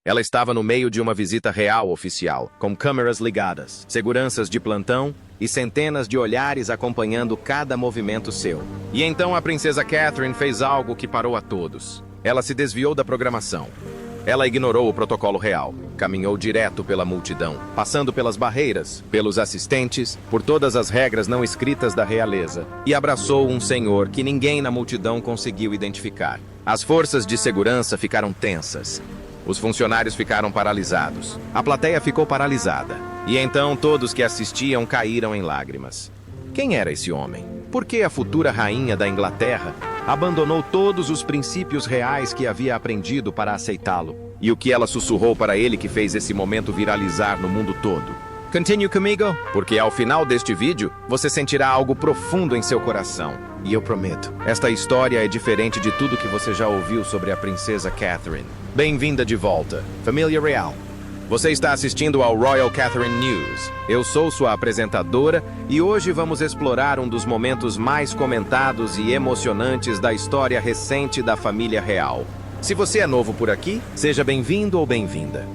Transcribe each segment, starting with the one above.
Ela estava no meio de uma visita real oficial, com câmeras ligadas, seguranças de plantão e centenas de olhares acompanhando cada movimento seu. E então a princesa Catherine fez algo que parou a todos. Ela se desviou da programação. Ela ignorou o protocolo real, caminhou direto pela multidão, passando pelas barreiras, pelos assistentes, por todas as regras não escritas da realeza, e abraçou um senhor que ninguém na multidão conseguiu identificar. As forças de segurança ficaram tensas. Os funcionários ficaram paralisados. A plateia ficou paralisada. E então todos que assistiam caíram em lágrimas. Quem era esse homem? Por que a futura rainha da Inglaterra abandonou todos os princípios reais que havia aprendido para aceitá-lo? E o que ela sussurrou para ele que fez esse momento viralizar no mundo todo? Continue comigo, porque ao final deste vídeo, você sentirá algo profundo em seu coração. E eu prometo, esta história é diferente de tudo que você já ouviu sobre a princesa Catherine. Bem-vinda de volta, família real. Você está assistindo ao Royal Catherine News. Eu sou sua apresentadora e hoje vamos explorar um dos momentos mais comentados e emocionantes da história recente da família real. Se você é novo por aqui, seja bem-vindo ou bem-vinda.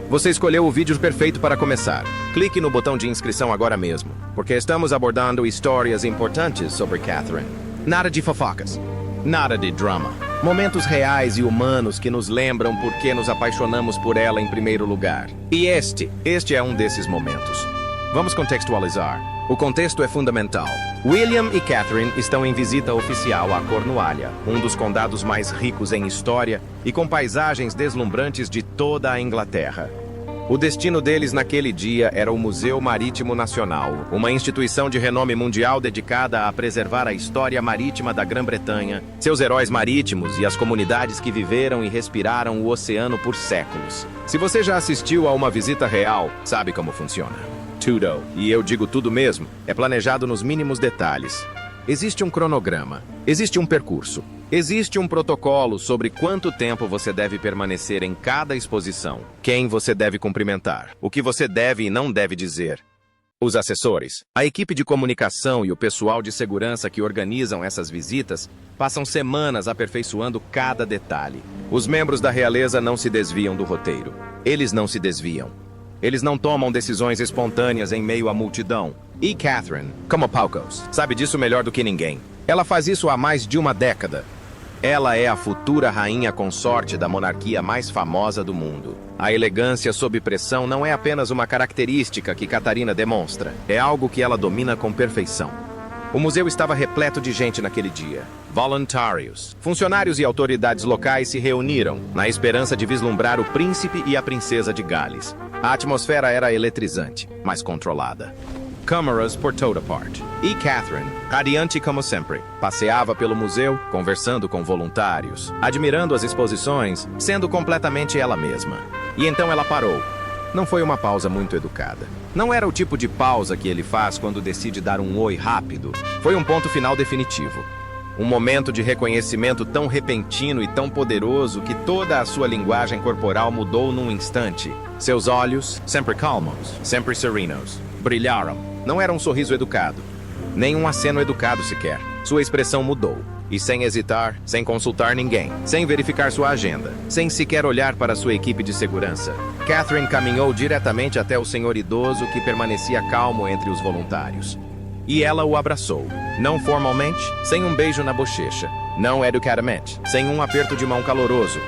Você escolheu o vídeo perfeito para começar. Clique no botão de inscrição agora mesmo, porque estamos abordando histórias importantes sobre Catherine. Nada de fofocas, nada de drama. Momentos reais e humanos que nos lembram por que nos apaixonamos por ela em primeiro lugar. E este é um desses momentos. Vamos contextualizar. O contexto é fundamental. William e Catherine estão em visita oficial a Cornualha, um dos condados mais ricos em história e com paisagens deslumbrantes de toda a Inglaterra. O destino deles naquele dia era o Museu Marítimo Nacional, uma instituição de renome mundial dedicada a preservar a história marítima da Grã-Bretanha, seus heróis marítimos e as comunidades que viveram e respiraram o oceano por séculos. Se você já assistiu a uma visita real, sabe como funciona. Tudo, e eu digo tudo mesmo, é planejado nos mínimos detalhes. Existe um cronograma, existe um percurso, existe um protocolo sobre quanto tempo você deve permanecer em cada exposição, quem você deve cumprimentar, o que você deve e não deve dizer. Os assessores, a equipe de comunicação e o pessoal de segurança que organizam essas visitas passam semanas aperfeiçoando cada detalhe. Os membros da realeza não se desviam do roteiro. Eles não se desviam. Eles não tomam decisões espontâneas em meio à multidão. E Catherine, como poucos, sabe disso melhor do que ninguém. Ela faz isso há mais de uma década. Ela é a futura rainha consorte da monarquia mais famosa do mundo. A elegância sob pressão não é apenas uma característica que Catarina demonstra. É algo que ela domina com perfeição. O museu estava repleto de gente naquele dia. Voluntários, funcionários e autoridades locais se reuniram na esperança de vislumbrar o príncipe e a princesa de Gales. A atmosfera era eletrizante, mas controlada. Câmaras por toda parte. E Catherine, radiante como sempre, passeava pelo museu, conversando com voluntários, admirando as exposições, sendo completamente ela mesma. E então ela parou. Não foi uma pausa muito educada. Não era o tipo de pausa que ele faz quando decide dar um oi rápido. Foi um ponto final definitivo. Um momento de reconhecimento tão repentino e tão poderoso que toda a sua linguagem corporal mudou num instante. Seus olhos, sempre calmos, sempre serenos, brilharam. Não era um sorriso educado, nem um aceno educado sequer. Sua expressão mudou. E sem hesitar, sem consultar ninguém, sem verificar sua agenda, sem sequer olhar para sua equipe de segurança, Catherine caminhou diretamente até o senhor idoso que permanecia calmo entre os voluntários. E ela o abraçou, não formalmente, sem um beijo na bochecha, não educadamente, sem um aperto de mão caloroso.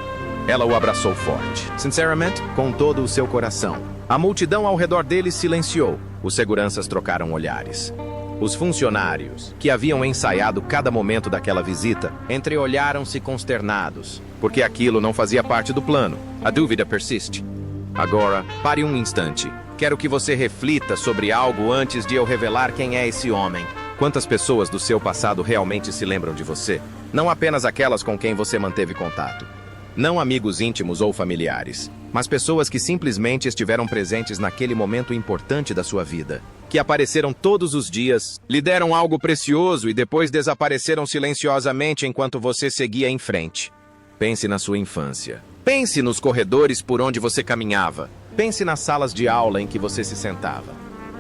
Ela o abraçou forte, sinceramente, com todo o seu coração. A multidão ao redor dele silenciou. Os seguranças trocaram olhares. Os funcionários, que haviam ensaiado cada momento daquela visita, entreolharam-se consternados, porque aquilo não fazia parte do plano. A dúvida persiste. Agora, pare um instante. Quero que você reflita sobre algo antes de eu revelar quem é esse homem. Quantas pessoas do seu passado realmente se lembram de você? Não apenas aquelas com quem você manteve contato. Não amigos íntimos ou familiares, mas pessoas que simplesmente estiveram presentes naquele momento importante da sua vida, que apareceram todos os dias, lhe deram algo precioso e depois desapareceram silenciosamente enquanto você seguia em frente. Pense na sua infância. Pense nos corredores por onde você caminhava. Pense nas salas de aula em que você se sentava.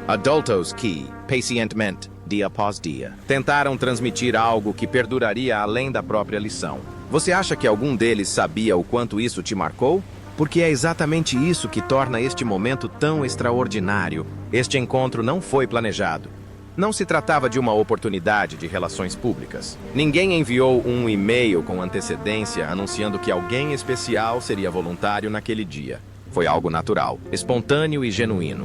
Adultos que, pacientemente, dia após dia, tentaram transmitir algo que perduraria além da própria lição. Você acha que algum deles sabia o quanto isso te marcou? Porque é exatamente isso que torna este momento tão extraordinário. Este encontro não foi planejado. Não se tratava de uma oportunidade de relações públicas. Ninguém enviou um e-mail com antecedência anunciando que alguém especial seria voluntário naquele dia. Foi algo natural, espontâneo e genuíno.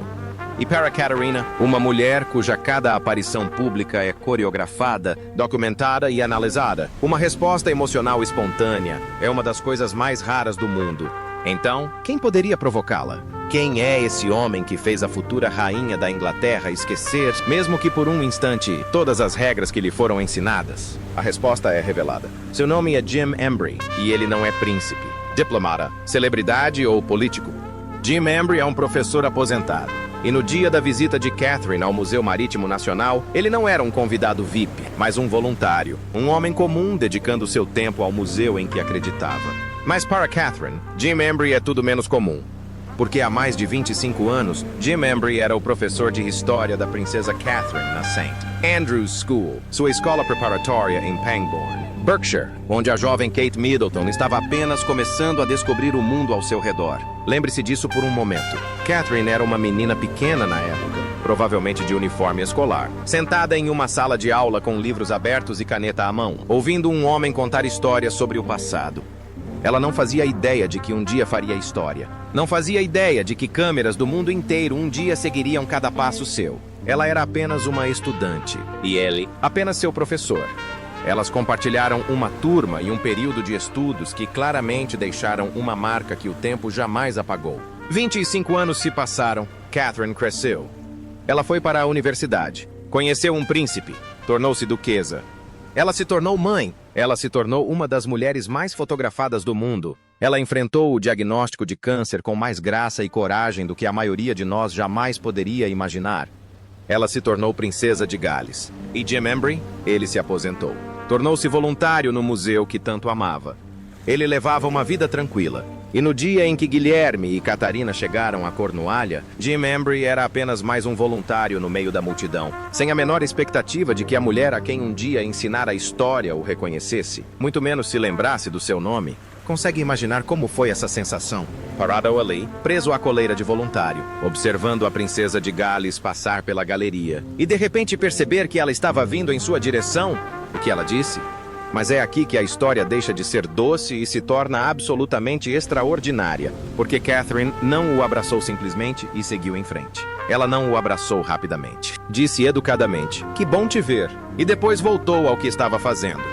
E para Katarina, uma mulher cuja cada aparição pública é coreografada, documentada e analisada, uma resposta emocional espontânea é uma das coisas mais raras do mundo. Então, quem poderia provocá-la? Quem é esse homem que fez a futura rainha da Inglaterra esquecer, mesmo que por um instante, todas as regras que lhe foram ensinadas? A resposta é revelada. Seu nome é Jim Embry, e ele não é príncipe, diplomata, celebridade ou político. Jim Embry é um professor aposentado. E no dia da visita de Catherine ao Museu Marítimo Nacional, ele não era um convidado VIP, mas um voluntário, um homem comum dedicando seu tempo ao museu em que acreditava. Mas para Catherine, Jim Embry é tudo menos comum. Porque há mais de 25 anos, Jim Embry era o professor de história da princesa Catherine na St. Andrew's School, sua escola preparatória em Pangbourne, Berkshire, onde a jovem Kate Middleton estava apenas começando a descobrir o mundo ao seu redor. Lembre-se disso por um momento. Catherine era uma menina pequena na época, provavelmente de uniforme escolar, sentada em uma sala de aula com livros abertos e caneta à mão, ouvindo um homem contar histórias sobre o passado. Ela não fazia ideia de que um dia faria história. Não fazia ideia de que câmeras do mundo inteiro um dia seguiriam cada passo seu. Ela era apenas uma estudante, e ele, apenas seu professor. Elas compartilharam uma turma e um período de estudos que claramente deixaram uma marca que o tempo jamais apagou. 25 anos se passaram, Catherine cresceu. Ela foi para a universidade, conheceu um príncipe, tornou-se duquesa. Ela se tornou mãe. Ela se tornou uma das mulheres mais fotografadas do mundo. Ela enfrentou o diagnóstico de câncer com mais graça e coragem do que a maioria de nós jamais poderia imaginar. Ela se tornou princesa de Gales. E Jim Embry, ele se aposentou. Tornou-se voluntário no museu que tanto amava. Ele levava uma vida tranquila. E no dia em que Guilherme e Catarina chegaram à Cornualha, Jim Embry era apenas mais um voluntário no meio da multidão, sem a menor expectativa de que a mulher a quem um dia ensinara a história o reconhecesse, muito menos se lembrasse do seu nome. Consegue imaginar como foi essa sensação? Parado ali, preso à coleira de voluntário, observando a princesa de Gales passar pela galeria, e de repente perceber que ela estava vindo em sua direção. O que ela disse? Mas é aqui que a história deixa de ser doce e se torna absolutamente extraordinária, porque Catherine não o abraçou simplesmente e seguiu em frente. Ela não o abraçou rapidamente. Disse educadamente, "Que bom te ver", e depois voltou ao que estava fazendo.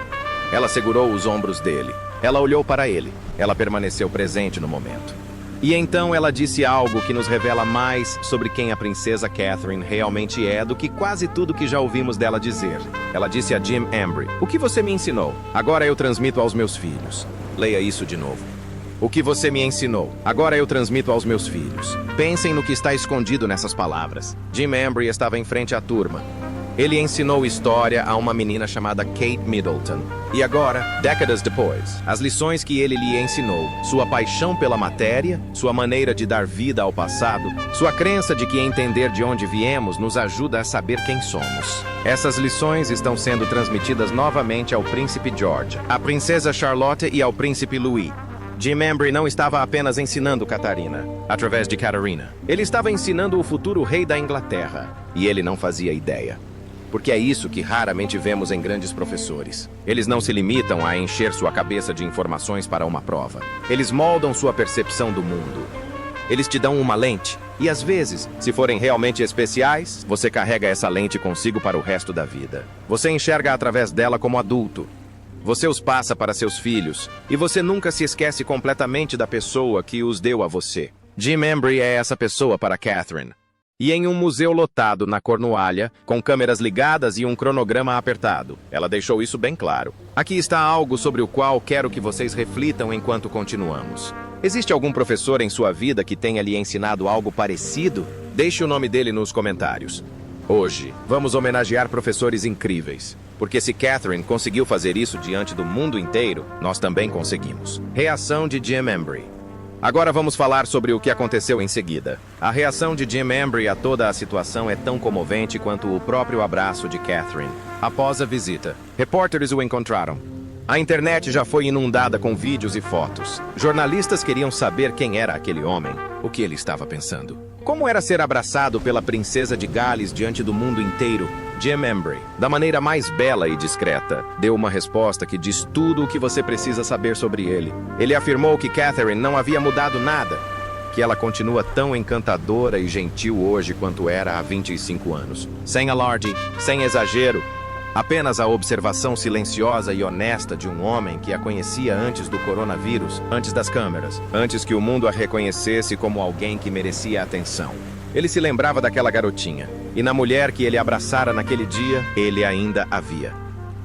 Ela segurou os ombros dele. Ela olhou para ele. Ela permaneceu presente no momento. E então ela disse algo que nos revela mais sobre quem a princesa Catherine realmente é do que quase tudo que já ouvimos dela dizer. Ela disse a Jim Embry, "O que você me ensinou? Agora eu transmito aos meus filhos." Leia isso de novo. "O que você me ensinou? Agora eu transmito aos meus filhos." Pensem no que está escondido nessas palavras. Jim Embry estava em frente à turma. Ele ensinou história a uma menina chamada Kate Middleton. E agora, décadas depois, as lições que ele lhe ensinou, sua paixão pela matéria, sua maneira de dar vida ao passado, sua crença de que entender de onde viemos nos ajuda a saber quem somos. Essas lições estão sendo transmitidas novamente ao príncipe George, à princesa Charlotte e ao príncipe Louis. Jim Embry não estava apenas ensinando Catarina, através de Catarina. Ele estava ensinando o futuro rei da Inglaterra. E ele não fazia ideia. Porque é isso que raramente vemos em grandes professores. Eles não se limitam a encher sua cabeça de informações para uma prova. Eles moldam sua percepção do mundo. Eles te dão uma lente. E às vezes, se forem realmente especiais, você carrega essa lente consigo para o resto da vida. Você enxerga através dela como adulto. Você os passa para seus filhos. E você nunca se esquece completamente da pessoa que os deu a você. Jim Embry é essa pessoa para Catherine. E em um museu lotado na Cornualha, com câmeras ligadas e um cronograma apertado. Ela deixou isso bem claro. Aqui está algo sobre o qual quero que vocês reflitam enquanto continuamos. Existe algum professor em sua vida que tenha lhe ensinado algo parecido? Deixe o nome dele nos comentários. Hoje, vamos homenagear professores incríveis. Porque se Catherine conseguiu fazer isso diante do mundo inteiro, nós também conseguimos. Reação de Jim Embry. Agora vamos falar sobre o que aconteceu em seguida. A reação de Jim Embry a toda a situação é tão comovente quanto o próprio abraço de Catherine. Após a visita, repórteres o encontraram. A internet já foi inundada com vídeos e fotos. Jornalistas queriam saber quem era aquele homem, o que ele estava pensando. Como era ser abraçado pela princesa de Gales diante do mundo inteiro? Jim Embry, da maneira mais bela e discreta, deu uma resposta que diz tudo o que você precisa saber sobre ele. Ele afirmou que Catherine não havia mudado nada, que ela continua tão encantadora e gentil hoje quanto era há 25 anos. Sem alarde, sem exagero, apenas a observação silenciosa e honesta de um homem que a conhecia antes do coronavírus, antes das câmeras, antes que o mundo a reconhecesse como alguém que merecia atenção. Ele se lembrava daquela garotinha, e na mulher que ele abraçara naquele dia, ele ainda a via.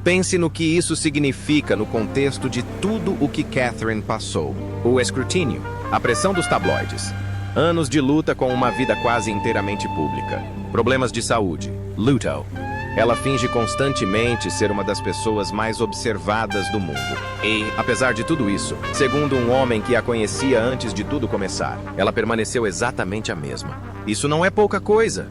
Pense no que isso significa no contexto de tudo o que Catherine passou. O escrutínio, a pressão dos tabloides, anos de luta com uma vida quase inteiramente pública, problemas de saúde, luto. Ela finge constantemente ser uma das pessoas mais observadas do mundo. E, apesar de tudo isso, segundo um homem que a conhecia antes de tudo começar, ela permaneceu exatamente a mesma. Isso não é pouca coisa.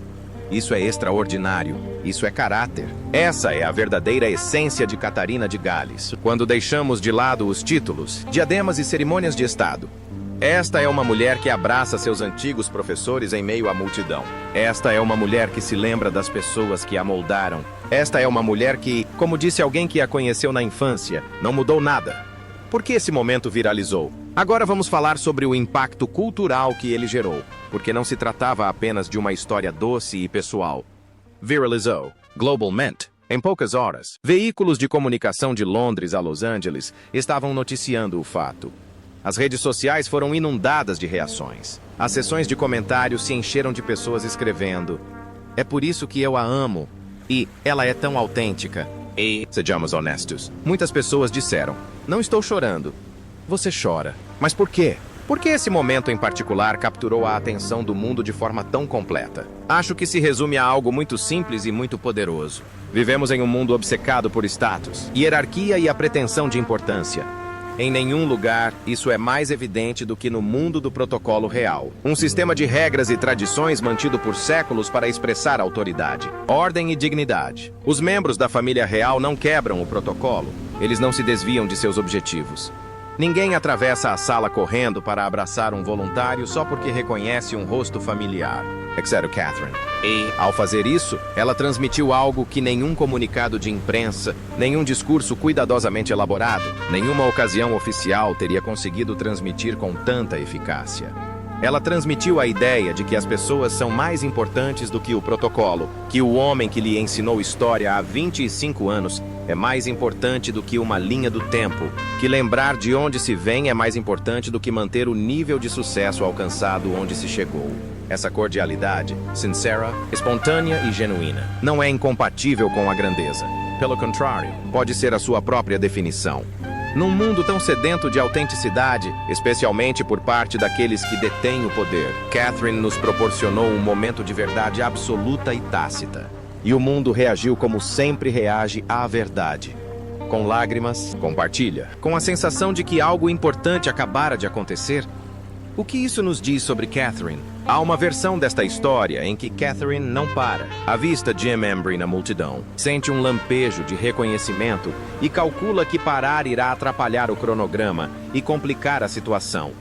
Isso é extraordinário. Isso é caráter. Essa é a verdadeira essência de Catarina de Gales. Quando deixamos de lado os títulos, diademas e cerimônias de Estado, esta é uma mulher que abraça seus antigos professores em meio à multidão. Esta é uma mulher que se lembra das pessoas que a moldaram. Esta é uma mulher que, como disse alguém que a conheceu na infância, não mudou nada. Por que esse momento viralizou? Agora vamos falar sobre o impacto cultural que ele gerou, porque não se tratava apenas de uma história doce e pessoal. Viralizou. Globalmente. Em poucas horas, veículos de comunicação de Londres a Los Angeles estavam noticiando o fato. As redes sociais foram inundadas de reações. As sessões de comentários se encheram de pessoas escrevendo: "É por isso que eu a amo. E ela é tão autêntica." E, sejamos honestos, muitas pessoas disseram: "Não estou chorando." Você chora. Mas por quê? Por que esse momento em particular capturou a atenção do mundo de forma tão completa? Acho que se resume a algo muito simples e muito poderoso. Vivemos em um mundo obcecado por status, hierarquia e a pretensão de importância. Em nenhum lugar isso é mais evidente do que no mundo do protocolo real. Um sistema de regras e tradições mantido por séculos para expressar autoridade, ordem e dignidade. Os membros da família real não quebram o protocolo. Eles não se desviam de seus objetivos. Ninguém atravessa a sala correndo para abraçar um voluntário só porque reconhece um rosto familiar. Exceto Catherine. E, ao fazer isso, ela transmitiu algo que nenhum comunicado de imprensa, nenhum discurso cuidadosamente elaborado, nenhuma ocasião oficial teria conseguido transmitir com tanta eficácia. Ela transmitiu a ideia de que as pessoas são mais importantes do que o protocolo, que o homem que lhe ensinou história há 25 anos é mais importante do que uma linha do tempo, que lembrar de onde se vem é mais importante do que manter o nível de sucesso alcançado onde se chegou. Essa cordialidade, sincera, espontânea e genuína, não é incompatível com a grandeza. Pelo contrário, pode ser a sua própria definição. Num mundo tão sedento de autenticidade, especialmente por parte daqueles que detêm o poder, Catherine nos proporcionou um momento de verdade absoluta e tácita. E o mundo reagiu como sempre reage à verdade. Com lágrimas, compartilha, com a sensação de que algo importante acabara de acontecer. O que isso nos diz sobre Catherine? Há uma versão desta história em que Catherine não para. Avista Jim Embry na multidão, sente um lampejo de reconhecimento e calcula que parar irá atrapalhar o cronograma e complicar a situação.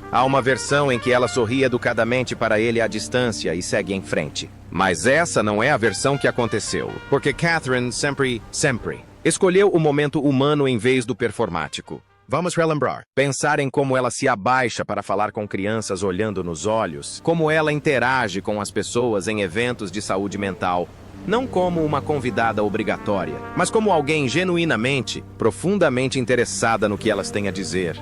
Há uma versão em que ela sorri educadamente para ele à distância e segue em frente. Mas essa não é a versão que aconteceu, porque Catherine sempre escolheu o momento humano em vez do performático. Vamos relembrar. Pensar em como ela se abaixa para falar com crianças olhando nos olhos, como ela interage com as pessoas em eventos de saúde mental, não como uma convidada obrigatória, mas como alguém genuinamente, profundamente interessada no que elas têm a dizer.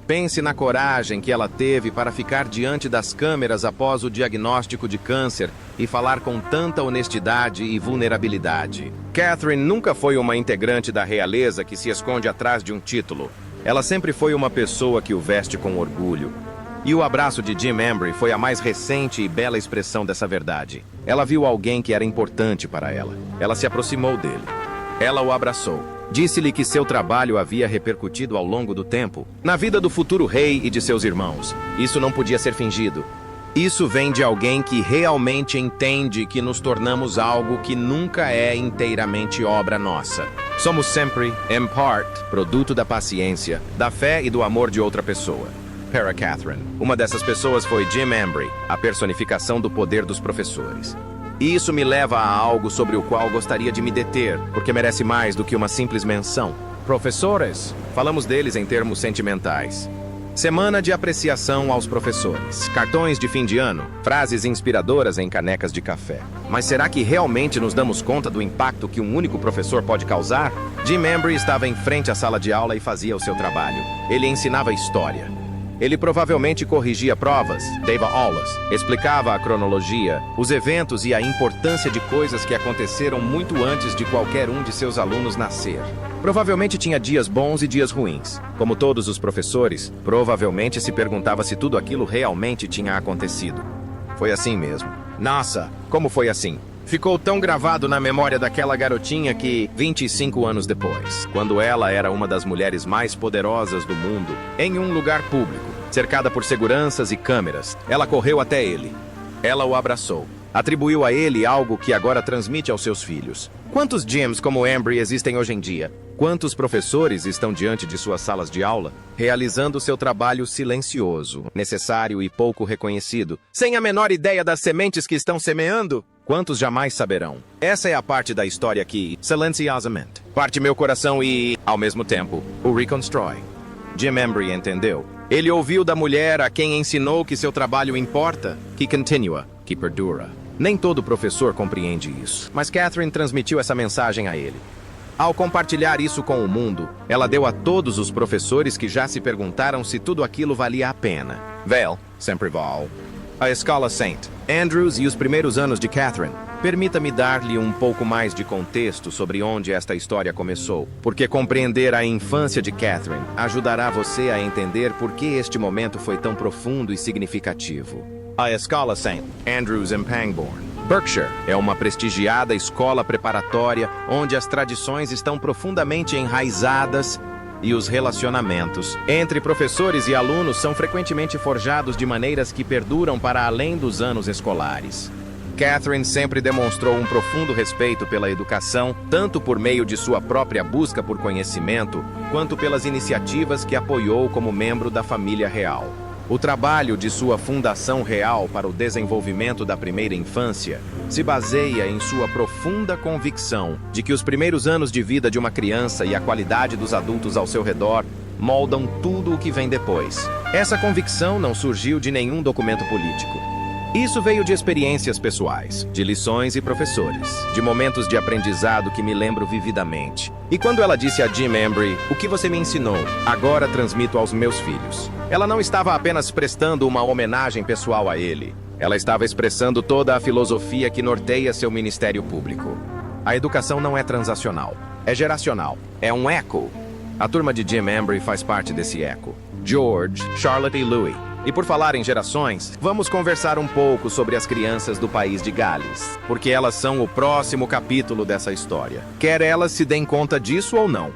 Pense na coragem que ela teve para ficar diante das câmeras após o diagnóstico de câncer e falar com tanta honestidade e vulnerabilidade. Catherine nunca foi uma integrante da realeza que se esconde atrás de um título. Ela sempre foi uma pessoa que o veste com orgulho. E o abraço de Jim Embry foi a mais recente e bela expressão dessa verdade. Ela viu alguém que era importante para ela. Ela se aproximou dele. Ela o abraçou. Disse-lhe que seu trabalho havia repercutido ao longo do tempo na vida do futuro rei e de seus irmãos. Isso não podia ser fingido. Isso vem de alguém que realmente entende que nos tornamos algo que nunca é inteiramente obra nossa. Somos sempre, em parte, produto da paciência, da fé e do amor de outra pessoa. Para Catherine, uma dessas pessoas foi Jim Embry, a personificação do poder dos professores. E isso me leva a algo sobre o qual gostaria de me deter, porque merece mais do que uma simples menção. Professores, falamos deles em termos sentimentais. Semana de apreciação aos professores, cartões de fim de ano, frases inspiradoras em canecas de café. Mas será que realmente nos damos conta do impacto que um único professor pode causar? Jim Embry estava em frente à sala de aula e fazia o seu trabalho. Ele ensinava história. Ele provavelmente corrigia provas, dava aulas, explicava a cronologia, os eventos e a importância de coisas que aconteceram muito antes de qualquer um de seus alunos nascer. Provavelmente tinha dias bons e dias ruins. Como todos os professores, provavelmente se perguntava se tudo aquilo realmente tinha acontecido. Foi assim mesmo. Nossa, como foi assim? Ficou tão gravado na memória daquela garotinha que, 25 anos depois, quando ela era uma das mulheres mais poderosas do mundo, em um lugar público, cercada por seguranças e câmeras, ela correu até ele. Ela o abraçou. Atribuiu a ele algo que agora transmite aos seus filhos. Quantos Jims como Embry existem hoje em dia? Quantos professores estão diante de suas salas de aula, realizando seu trabalho silencioso, necessário e pouco reconhecido, sem a menor ideia das sementes que estão semeando? Quantos jamais saberão? Essa é a parte da história que, silenciosamente, parte meu coração e, ao mesmo tempo, o reconstrói. Jim Embry entendeu. Ele ouviu da mulher a quem ensinou que seu trabalho importa, que continua, que perdura. Nem todo professor compreende isso, mas Catherine transmitiu essa mensagem a ele. Ao compartilhar isso com o mundo, ela deu a todos os professores que já se perguntaram se tudo aquilo valia a pena. Vel, sempre val. A escola St. Andrews e os primeiros anos de Catherine. Permita-me dar-lhe um pouco mais de contexto sobre onde esta história começou, porque compreender a infância de Catherine ajudará você a entender por que este momento foi tão profundo e significativo. A escola St. Andrews em Pangbourne, Berkshire, é uma prestigiada escola preparatória onde as tradições estão profundamente enraizadas e os relacionamentos entre professores e alunos são frequentemente forjados de maneiras que perduram para além dos anos escolares. Catherine sempre demonstrou um profundo respeito pela educação, tanto por meio de sua própria busca por conhecimento, quanto pelas iniciativas que apoiou como membro da família real. O trabalho de sua Fundação Real para o Desenvolvimento da Primeira Infância se baseia em sua profunda convicção de que os primeiros anos de vida de uma criança e a qualidade dos adultos ao seu redor moldam tudo o que vem depois. Essa convicção não surgiu de nenhum documento político. Isso veio de experiências pessoais, de lições e professores, de momentos de aprendizado que me lembro vividamente. E quando ela disse a Jim Embry, "O que você me ensinou, agora transmito aos meus filhos", ela não estava apenas prestando uma homenagem pessoal a ele. Ela estava expressando toda a filosofia que norteia seu ministério público. A educação não é transacional, é geracional, é um eco. A turma de Jim Embry faz parte desse eco. George, Charlotte e Louis. E por falar em gerações, vamos conversar um pouco sobre as crianças do país de Gales, porque elas são o próximo capítulo dessa história. Quer elas se deem conta disso ou não.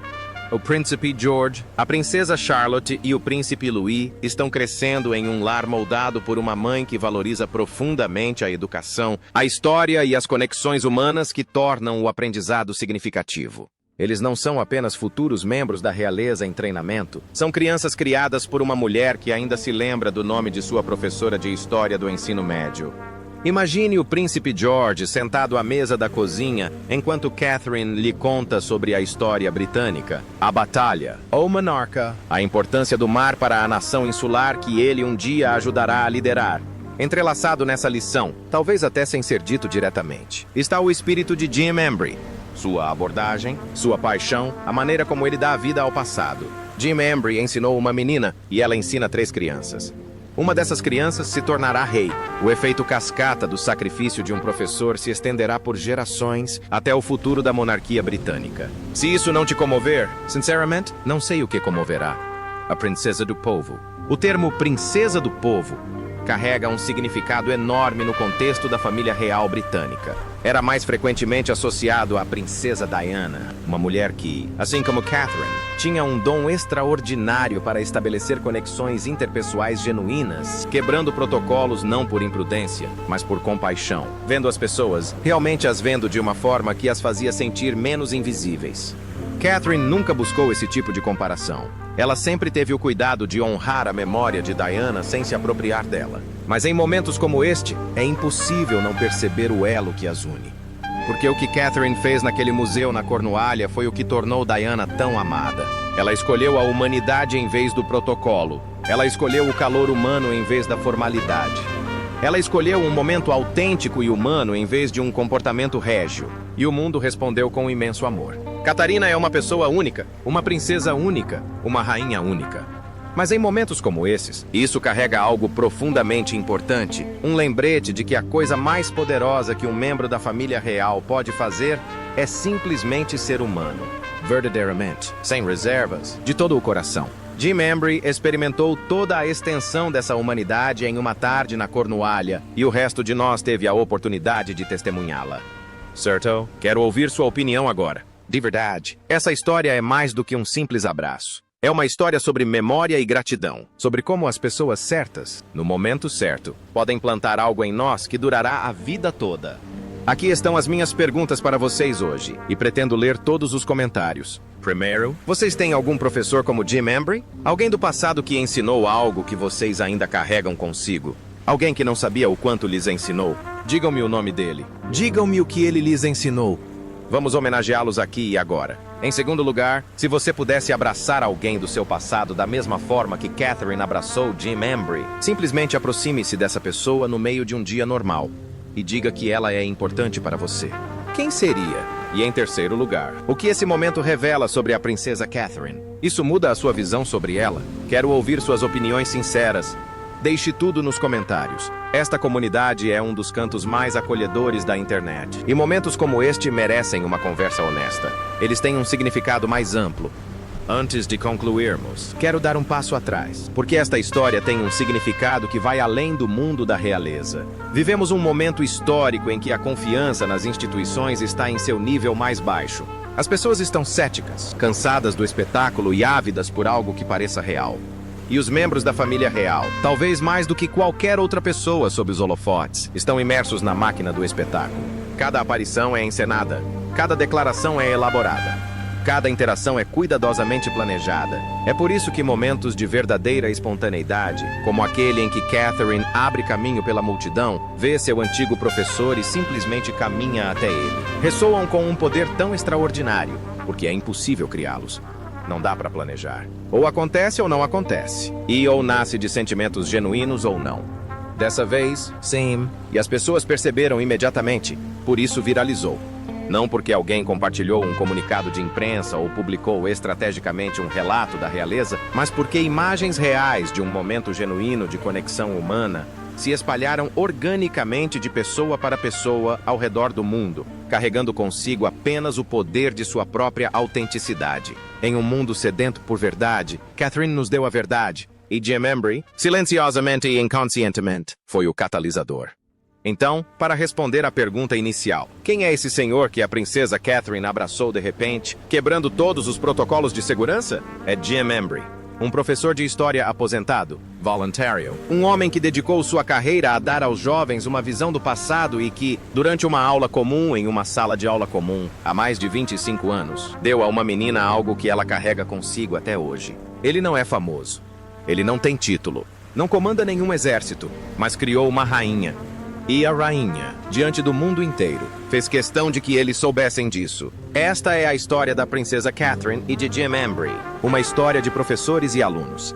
O príncipe George, a princesa Charlotte e o príncipe Louis estão crescendo em um lar moldado por uma mãe que valoriza profundamente a educação, a história e as conexões humanas que tornam o aprendizado significativo. Eles não são apenas futuros membros da realeza em treinamento, são crianças criadas por uma mulher que ainda se lembra do nome de sua professora de história do ensino médio. Imagine o príncipe George sentado à mesa da cozinha enquanto Catherine lhe conta sobre a história britânica, a batalha, ou monarca, a importância do mar para a nação insular que ele um dia ajudará a liderar. Entrelaçado nessa lição, talvez até sem ser dito diretamente, está o espírito de Jim Embry. Sua abordagem, sua paixão, a maneira como ele dá a vida ao passado. Jim Embry ensinou uma menina e ela ensina 3 crianças. Uma dessas crianças se tornará rei. O efeito cascata do sacrifício de um professor se estenderá por gerações até o futuro da monarquia britânica. Se isso não te comover, sinceramente, não sei o que comoverá. A princesa do povo. O termo princesa do povo carrega um significado enorme no contexto da família real britânica. Era mais frequentemente associado à princesa Diana, uma mulher que, assim como Catherine, tinha um dom extraordinário para estabelecer conexões interpessoais genuínas, quebrando protocolos não por imprudência, mas por compaixão, vendo as pessoas, realmente as vendo de uma forma que as fazia sentir menos invisíveis. Catherine nunca buscou esse tipo de comparação. Ela sempre teve o cuidado de honrar a memória de Diana sem se apropriar dela. Mas em momentos como este, é impossível não perceber o elo que as une. Porque o que Catherine fez naquele museu na Cornualha foi o que tornou Diana tão amada. Ela escolheu a humanidade em vez do protocolo. Ela escolheu o calor humano em vez da formalidade. Ela escolheu um momento autêntico e humano em vez de um comportamento régio. E o mundo respondeu com imenso amor. Catarina é uma pessoa única, uma princesa única, uma rainha única. Mas em momentos como esses, isso carrega algo profundamente importante, um lembrete de que a coisa mais poderosa que um membro da família real pode fazer é simplesmente ser humano. Verdadeiramente, sem reservas, de todo o coração. Jim Embry experimentou toda a extensão dessa humanidade em uma tarde na Cornualha, e o resto de nós teve a oportunidade de testemunhá-la. Serto, quero ouvir sua opinião agora. De verdade, essa história é mais do que um simples abraço. É uma história sobre memória e gratidão, sobre como as pessoas certas, no momento certo, podem plantar algo em nós que durará a vida toda. Aqui estão as minhas perguntas para vocês hoje, e pretendo ler todos os comentários. Primeiro, vocês têm algum professor como Jim Embry? Alguém do passado que ensinou algo que vocês ainda carregam consigo? Alguém que não sabia o quanto lhes ensinou? Digam-me o nome dele. Digam-me o que ele lhes ensinou. Vamos homenageá-los aqui e agora. Em segundo lugar, se você pudesse abraçar alguém do seu passado da mesma forma que Catherine abraçou Jim Embry, simplesmente aproxime-se dessa pessoa no meio de um dia normal e diga que ela é importante para você. Quem seria? E em terceiro lugar, o que esse momento revela sobre a princesa Catherine? Isso muda a sua visão sobre ela? Quero ouvir suas opiniões sinceras. Deixe tudo nos comentários. Esta comunidade é um dos cantos mais acolhedores da internet. E momentos como este merecem uma conversa honesta. Eles têm um significado mais amplo. Antes de concluirmos, quero dar um passo atrás, porque esta história tem um significado que vai além do mundo da realeza. Vivemos um momento histórico em que a confiança nas instituições está em seu nível mais baixo. As pessoas estão céticas, cansadas do espetáculo e ávidas por algo que pareça real. E os membros da família real, talvez mais do que qualquer outra pessoa sob os holofotes, estão imersos na máquina do espetáculo. Cada aparição é encenada, cada declaração é elaborada, cada interação é cuidadosamente planejada. É por isso que momentos de verdadeira espontaneidade, como aquele em que Catherine abre caminho pela multidão, vê seu antigo professor e simplesmente caminha até ele, ressoam com um poder tão extraordinário, porque é impossível criá-los. Não dá para planejar. Ou acontece ou não acontece. E ou nasce de sentimentos genuínos ou não. Dessa vez, sim. E as pessoas perceberam imediatamente. Por isso viralizou. Não porque alguém compartilhou um comunicado de imprensa ou publicou estrategicamente um relato da realeza, mas porque imagens reais de um momento genuíno de conexão humana se espalharam organicamente de pessoa para pessoa ao redor do mundo, carregando consigo apenas o poder de sua própria autenticidade. Em um mundo sedento por verdade, Catherine nos deu a verdade, e Jim Embry, silenciosamente e inconscientemente, foi o catalisador. Então, para responder à pergunta inicial, quem é esse senhor que a princesa Catherine abraçou de repente, quebrando todos os protocolos de segurança? É Jim Embry. Um professor de história aposentado, voluntário. Um homem que dedicou sua carreira a dar aos jovens uma visão do passado e que, durante uma aula comum em uma sala de aula comum, há mais de 25 anos, deu a uma menina algo que ela carrega consigo até hoje. Ele não é famoso. Ele não tem título. Não comanda nenhum exército, mas criou uma rainha. E a rainha, diante do mundo inteiro, fez questão de que eles soubessem disso. Esta é a história da princesa Catherine e de Jim Embry, uma história de professores e alunos.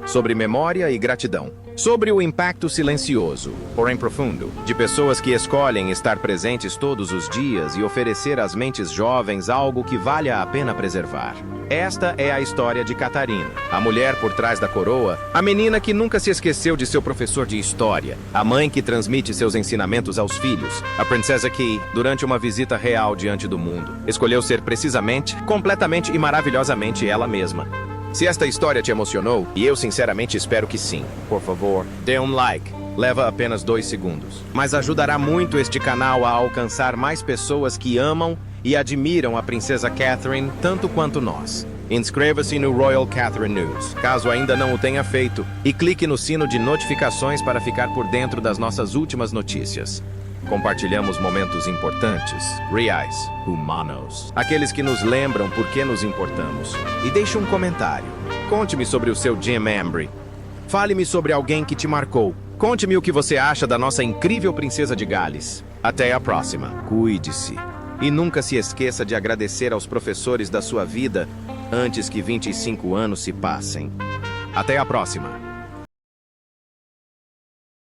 Sobre memória e gratidão. Sobre o impacto silencioso, porém profundo, de pessoas que escolhem estar presentes todos os dias e oferecer às mentes jovens algo que valha a pena preservar. Esta é a história de Catarina, a mulher por trás da coroa, a menina que nunca se esqueceu de seu professor de história, a mãe que transmite seus ensinamentos aos filhos, a princesa que, durante uma visita real diante do mundo, escolheu ser precisamente, completamente e maravilhosamente ela mesma. Se esta história te emocionou, e eu sinceramente espero que sim, por favor, dê um like. Leva apenas 2 segundos. Mas ajudará muito este canal a alcançar mais pessoas que amam e admiram a princesa Catherine tanto quanto nós. Inscreva-se no Royal Catherine News, caso ainda não o tenha feito, e clique no sino de notificações para ficar por dentro das nossas últimas notícias. Compartilhamos momentos importantes, reais, humanos. Aqueles que nos lembram por que nos importamos. E deixe um comentário. Conte-me sobre o seu Jim Embry. Fale-me sobre alguém que te marcou. Conte-me o que você acha da nossa incrível princesa de Gales. Até a próxima. Cuide-se. E nunca se esqueça de agradecer aos professores da sua vida antes que 25 anos se passem. Até a próxima.